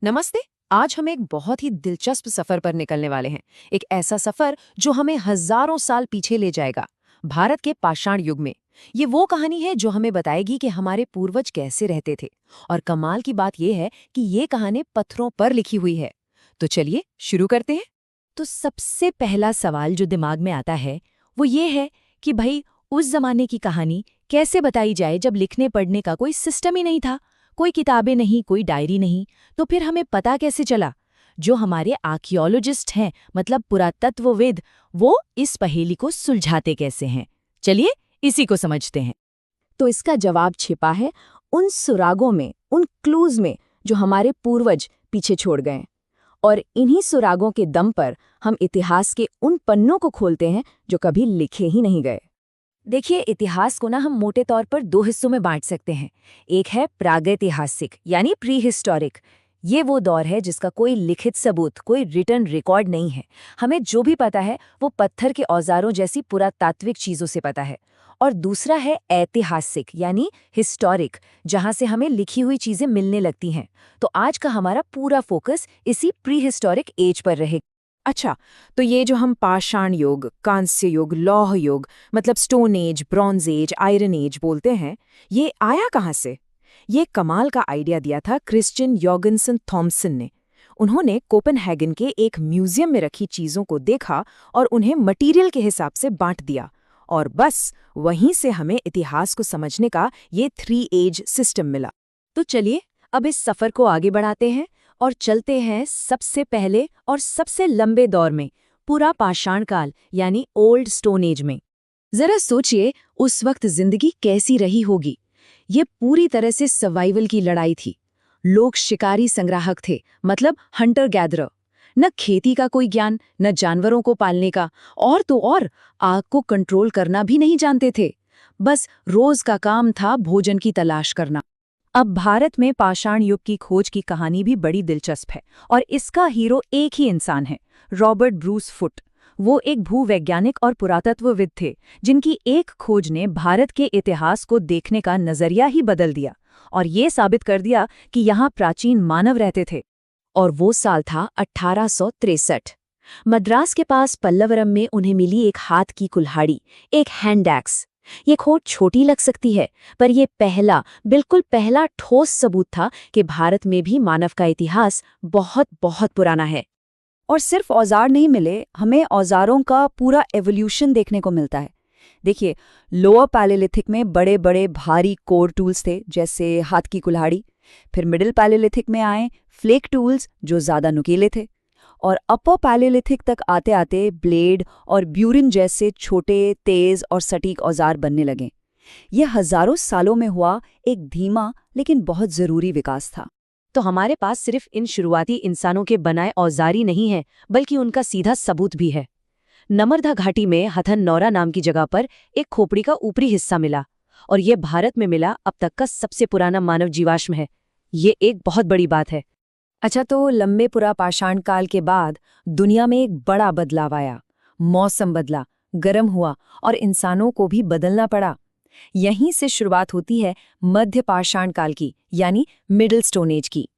नमस्ते। आज हम एक बहुत ही दिलचस्प सफर पर निकलने वाले हैं। एक ऐसा सफर जो हमें हजारों साल पीछे ले जाएगा, भारत के पाषाण युग में। ये वो कहानी है जो हमें बताएगी कि हमारे पूर्वज कैसे रहते थे। और कमाल की बात यह है कि ये कहानी पत्थरों पर लिखी हुई है। तो चलिए शुरू करते हैं। तो सबसे पहला सवाल जो दिमाग में आता है वो ये है कि भाई, उस जमाने की कहानी कैसे बताई जाए जब लिखने पढ़ने का कोई सिस्टम ही नहीं था। कोई किताबें नहीं, कोई डायरी नहीं। तो फिर हमें पता कैसे चला? जो हमारे आर्कियोलॉजिस्ट हैं, मतलब पुरातत्वविद, वो इस पहेली को सुलझाते कैसे हैं? चलिए इसी को समझते हैं। तो इसका जवाब छिपा है उन सुरागों में, उन क्लूज में जो हमारे पूर्वज पीछे छोड़ गए। और इन्हीं सुरागों के दम पर हम इतिहास के उन पन्नों को खोलते हैं जो कभी लिखे ही नहीं गए। देखिए, इतिहास को ना हम मोटे तौर पर दो हिस्सों में बांट सकते हैं। एक है प्रागैतिहासिक, यानी प्री हिस्टोरिक। ये वो दौर है जिसका कोई लिखित सबूत, कोई रिटर्न रिकॉर्ड नहीं है। हमें जो भी पता है वो पत्थर के औजारों जैसी पुरातात्विक चीजों से पता है। और दूसरा है ऐतिहासिक, यानी हिस्टोरिक, जहां से हमें लिखी हुई चीजें मिलने लगती हैं। तो आज का हमारा पूरा फोकस इसी प्री हिस्टोरिक एज पर रहेगा। अच्छा, तो ये जो हम पाषाण युग, कांस्य युग, लौह युग, मतलब stone age, bronze age, iron age बोलते हैं, ये आया कहाँ से? ये कमाल का आइडिया दिया था क्रिश्चियन यॉर्गनसन थॉम्सन ने। उन्होंने कोपेनहेगन के एक म्यूजियम में रखी चीजों को देखा और उन्हें मटेरियल के हिसाब से बांट दिया। और बस वहीं से हमें इतिहास को समझने का ये 3 एज सिस्टम मिला। तो चलिए अब इस सफर को आगे बढ़ाते हैं और चलते हैं सबसे पहले और सबसे लंबे दौर में, पूरा पाषाण काल, यानी ओल्ड स्टोन एज में। जरा सोचिए उस वक्त जिंदगी कैसी रही होगी। ये पूरी तरह से सर्वाइवल की लड़ाई थी। लोग शिकारी संग्राहक थे, मतलब हंटर गैदरर। न खेती का कोई ज्ञान, न जानवरों को पालने का, और तो और आग को कंट्रोल करना भी नहीं जानते थे। बस रोज का काम था भोजन की तलाश करना। अब भारत में पाषाण युग की खोज की कहानी भी बड़ी दिलचस्प है, और इसका हीरो एक ही इंसान है, रॉबर्ट ब्रूस फुट। वो एक भूवैज्ञानिक और पुरातत्वविद थे जिनकी एक खोज ने भारत के इतिहास को देखने का नजरिया ही बदल दिया और ये साबित कर दिया कि यहाँ प्राचीन मानव रहते थे। और वो साल था 1863। मद्रास के पास पल्लवरम में उन्हें मिली एक हाथ की कुल्हाड़ी, एक हैंड एक्स। ये खोज छोटी लग सकती है, पर यह बिल्कुल पहला ठोस सबूत था कि भारत में भी मानव का इतिहास बहुत बहुत पुराना है। और सिर्फ औजार नहीं मिले, हमें औजारों का पूरा एवोल्यूशन देखने को मिलता है। देखिए, लोअर पैलेलिथिक में बड़े बड़े भारी कोर टूल्स थे, जैसे हाथ की कुल्हाड़ी। फिर मिडिल पैलेलिथिक में आए फ्लेक टूल्स, जो ज़्यादा नुकीले थे। और अपर पैलेलिथिक तक आते आते ब्लेड और ब्यूरिन जैसे छोटे, तेज और सटीक औजार बनने लगे। यह हजारों सालों में हुआ एक धीमा लेकिन बहुत ज़रूरी विकास था। तो हमारे पास सिर्फ इन शुरुआती इंसानों के बनाए औजार ही नहीं है, बल्कि उनका सीधा सबूत भी है। नमरधा घाटी में हथनौरा नाम की जगह पर एक खोपड़ी का ऊपरी हिस्सा मिला, और यह भारत में मिला अब तक का सबसे पुराना मानव जीवाश्म है। ये एक बहुत बड़ी बात है। अच्छा, तो लंबे पुरा पाषाण काल के बाद दुनिया में एक बड़ा बदलाव आया। मौसम बदला, गर्म हुआ और इंसानों को भी बदलना पड़ा। यहीं से शुरुआत होती है मध्य पाषाण काल की, यानी मिडिल स्टोन एज की।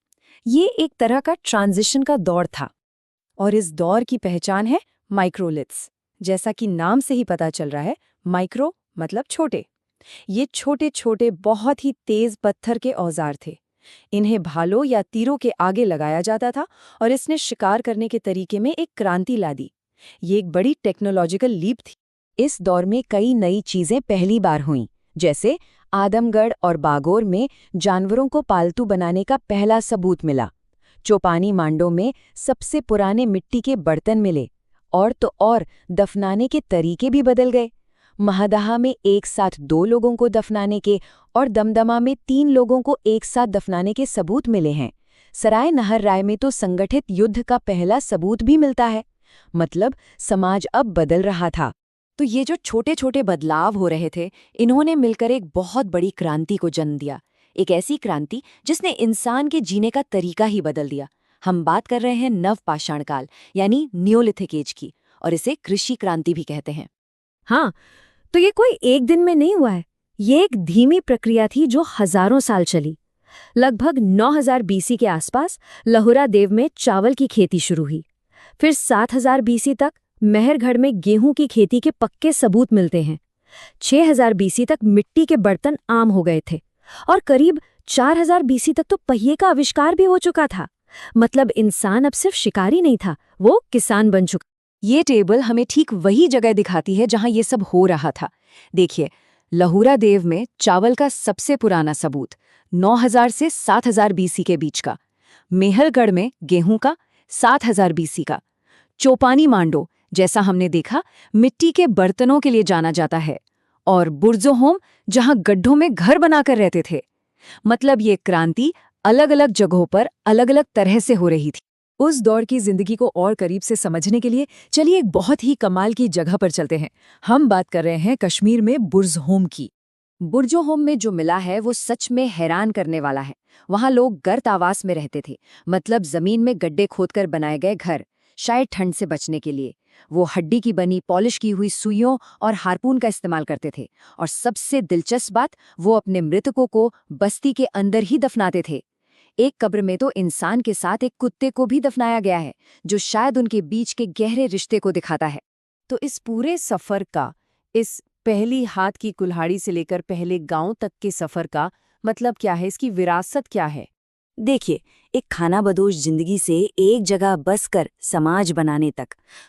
ये एक तरह का ट्रांजिशन का दौर था। और इस दौर की पहचान है माइक्रोलिथ्स। जैसा कि नाम से ही पता चल रहा है, माइक्रो मतलब छोटे। ये छोटे छोटे बहुत ही तेज पत्थर के औजार थे। इन्हें भालों या तीरों के आगे लगाया जाता था और इसने शिकार करने के तरीके में एक क्रांति ला दी। ये एक बड़ी टेक्नोलॉजिकल लीप थी। इस दौर में कई नई चीजें पहली बार हुईं, जैसे आदमगढ़ और बागोर में जानवरों को पालतू बनाने का पहला सबूत मिला। चोपानी मांडो में सबसे पुराने मिट्टी के बर्तन मिले। और तो और दफनाने के तरीके भी बदल गए। महदाहा में एक साथ 2 लोगों को दफनाने के और दमदमा में 3 लोगों को एक साथ दफनाने के सबूत मिले हैं। सराय नहर राय में तो संगठित युद्ध का पहला सबूत भी मिलता है। मतलब समाज अब बदल रहा था। तो ये जो छोटे छोटे बदलाव हो रहे थे, इन्होंने मिलकर एक बहुत बड़ी क्रांति को जन्म दिया। एक ऐसी क्रांति जिसने इंसान के जीने का तरीका ही बदल दिया। हम बात कर रहे हैं नव पाषाण काल, यानी नियोलिथिक एज की, और इसे कृषि क्रांति भी कहते हैं। हाँ, तो ये कोई एक दिन में नहीं हुआ है। ये एक धीमी प्रक्रिया थी जो हजारों साल चली। लगभग 9000 बीसी के आसपास लहुरा देव में चावल की खेती शुरू हुई। फिर 7000 बीसी तक मेहरगढ़ में गेहूं की खेती के पक्के सबूत मिलते हैं। 6000 बीसी तक मिट्टी के बर्तन आम हो गए थे और करीब 4000 बीसी तक तो पहिए का आविष्कार भी हो चुका था। मतलब इंसान अब सिर्फ शिकारी नहीं था, वो किसान बन चुका। ये टेबल हमें ठीक वही जगह दिखाती है जहां ये सब हो रहा था। देखिए, लहुरा देव में चावल का सबसे पुराना सबूत 9000 से 7000 बीसी के बीच का। मेहरगढ़ में गेहूं का 7000 बीसी का। चोपानी मांडो, जैसा हमने देखा, मिट्टी के बर्तनों के लिए जाना जाता है। और बुर्जोहोम, जहां गड्ढों में घर बनाकर रहते थे। मतलब ये क्रांति अलग अलग जगहों पर अलग अलग तरह से हो रही थी। उस दौर की जिंदगी को और करीब से समझने के लिए चलिए एक बहुत ही कमाल की जगह पर चलते हैं। हम बात कर रहे हैं कश्मीर में बुर्जहोम की। बुर्जोहोम में जो मिला है वो सच में हैरान करने वाला है। वहां लोग गर्त आवास में रहते थे, मतलब जमीन में गड्ढे खोदकर बनाए गए घर, शायद ठंड से बचने के लिए। वो हड्डी की बनी पॉलिश की हुई सुइयों और हार्पून का इस्तेमाल करते थे। और सबसे दिलचस्प बात, वो अपने मृतकों को बस्ती के अंदर ही दफनाते थे। एक कब्र में तो इंसान के साथ एक कुत्ते को भी दफनाया गया है, जो शायद उनके बीच के गहरे रिश्ते को दिखाता है। तो इस पूरे सफर का, इस पहली हाथ की कुल्हाड़ी से लेकर पहले गांव तक के सफर का मतलब क्या है, इसकी विरासत क्या है? देखिए, एक खानाबदोश जिंदगी से एक जगह बस कर समाज बनाने तक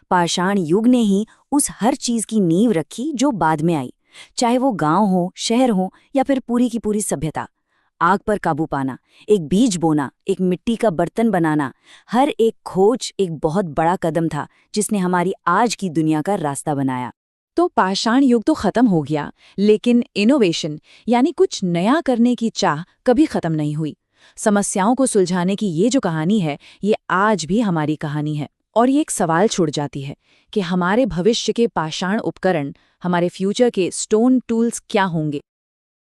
पाषाण युग ने ही उस हर चीज की नींव रखी जो बाद में आई। चाहे वो गांव हो, शहर हो या फिर पूरी की पूरी सभ्यता। आग पर काबू पाना, एक बीज बोना, एक मिट्टी का बर्तन बनाना, हर एक खोज एक बहुत बड़ा कदम था जिसने हमारी आज की दुनिया का रास्ता बनाया। तो पाषाण युग तो खत्म हो गया, लेकिन इनोवेशन यानी कुछ नया करने की चाह कभी खत्म नहीं हुई। समस्याओं को सुलझाने की ये जो कहानी है, ये आज भी हमारी कहानी है। और ये एक सवाल छुड़ जाती है कि हमारे भविष्य के पाषाण उपकरण, हमारे फ्यूचर के स्टोन टूल्स क्या होंगे।